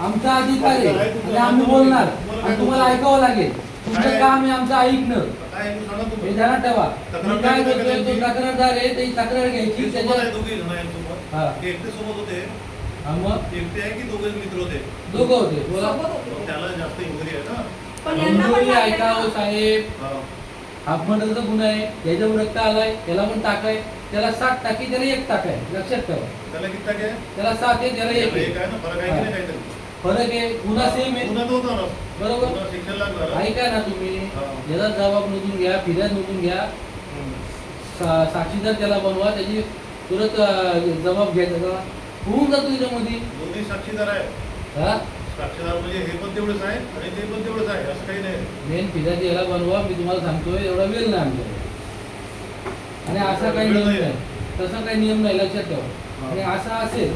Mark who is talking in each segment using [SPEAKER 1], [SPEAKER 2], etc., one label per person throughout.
[SPEAKER 1] आमचा अधिकार आहे आणि आम्ही बोलणार आणि तुम्हाला ऐकावं लागेल. तुमचं काम आहे आमचं ऐकणं. हे ध्यानात ठेवा. मी काय करतोय, तो तक्रारदार आहे, त्याची तक्रार घ्यायची. त्याच्या
[SPEAKER 2] एकटे सोबत होते.
[SPEAKER 1] मग
[SPEAKER 2] एकटे आहे की दोघे मित्र होते?
[SPEAKER 1] दोघं होते. बोला.
[SPEAKER 2] त्याला जास्त इंजुरी आहे ना.
[SPEAKER 3] पण यांना पण
[SPEAKER 1] ऐकावं साहेब, अपमर्दाचा गुन्हा आहे, याच्यावर रक्त आलाय, त्याला पण टाक आहे. त्याला 7 टाकी, त्याला 1 टाक आहे. लक्षात ठेवा.
[SPEAKER 2] त्याला किती टाके आहे?
[SPEAKER 1] त्याला 7 आहे, त्याला 1 आहे.
[SPEAKER 2] काय ना फरक आहे की नाही काहीतरी?
[SPEAKER 1] फरक आहे. गुन्हा सेम आहे.
[SPEAKER 2] गुन्हा तो होता ना.
[SPEAKER 1] बरोबर.
[SPEAKER 2] गुन्हा शिक्षण लागला.
[SPEAKER 1] ऐका ना तुम्ही, याचा जबाब नोंदून घ्या, फिर्याद नोंदून घ्या, साक्षीदार त्याला बनवा, त्याची तुरंत जबाब घ्यायचा. होऊन जातो त्याच्यामध्ये.
[SPEAKER 2] दोन्ही साक्षीदार आहे.
[SPEAKER 1] हा,
[SPEAKER 2] साक्षीदार म्हणजे हे पण तेवढंच आहे आणि ते पण तेवढंच आहे, असं काही नाही.
[SPEAKER 1] मेन फिर्याद याला बनवा. मी तुम्हाला सांगतोय, एवढा वेळ नाही आमच्याकडे. आणि असा काही नियम नाही, तसा काही नियम नाही, लक्षात ठेवा. आणि असा असेल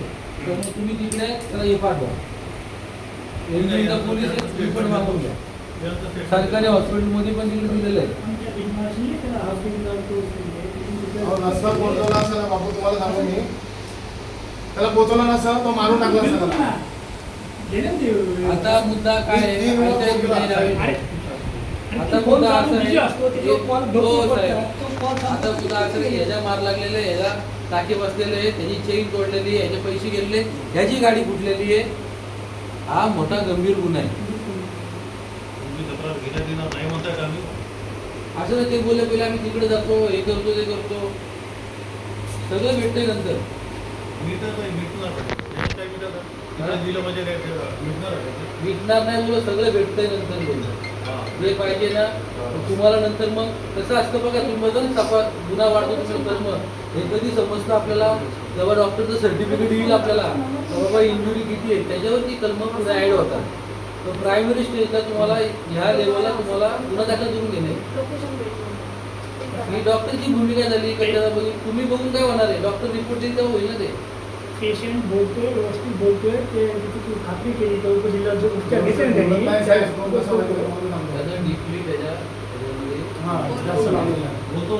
[SPEAKER 1] तर मग तुम्ही तिकडे त्याला हे पाठवा. पोलीस रिपोर्ट मागून घ्या. सरकारी हॉस्पिटलमध्ये पण तिकडे दिलेलं आहे.
[SPEAKER 4] रस्ता पोहोचवला असेल ना बापू, तुम्हाला सांगू मी, त्याला पोहोचवला नसेल तो मारून टाकला असेल.
[SPEAKER 1] आता मुद्दा काय आहे? आता मुद्दा असं आहे, आता मुद्दा असं आहे, ह्याच्या मार लागलेले, ह्याला टाके बसलेले आहे, त्याची चेन तोडलेली आहे, ह्याचे पैसे गेलेले, ह्याची गाडी फुटलेली आहे. हा मोठा गंभीर गुन्हा आहे.
[SPEAKER 2] नाही म्हणताय का आम्ही?
[SPEAKER 1] असं नाही, ते बोलले पहिले आम्ही तिकडे जातो, हे करतो, ते करतो, सगळं भेटतंय नंतर. विकणार नाही बोलत, सगळं भेटतंय नंतर बोलत. जे पाहिजे ना तुम्हाला नंतर. मग कसं असतं बघा, तुम्ही गुन्हा वाढतो तुम्ही कर्म, हे कधी समजतं आपल्याला जेव्हा डॉक्टरचं सर्टिफिकेट येईल आपल्याला, बाबा इंजुरी किती आहे, त्याच्यावरती कलम पुढे ॲड होतात. तर प्रायमरी स्टेजला तुम्हाला ह्या लेवलला तुम्हाला गुन्हा दाखल करून घेणे. ही डॉक्टरची भूमिका झाली का त्याला बघून तुम्ही बघून काय होणार आहे? डॉक्टर रिपोर्ट देईल तेव्हा होईल ना ते.
[SPEAKER 5] पेशंट बोलतोय, व्यवस्थित बोलतोय, ते खात्री केली चौकशीला जो उपचार घेतले ना त्यांनी,
[SPEAKER 1] त्याचा डीपली त्याच्यामध्ये
[SPEAKER 4] हां, जास्त लागलेला आहे.
[SPEAKER 2] बोलतो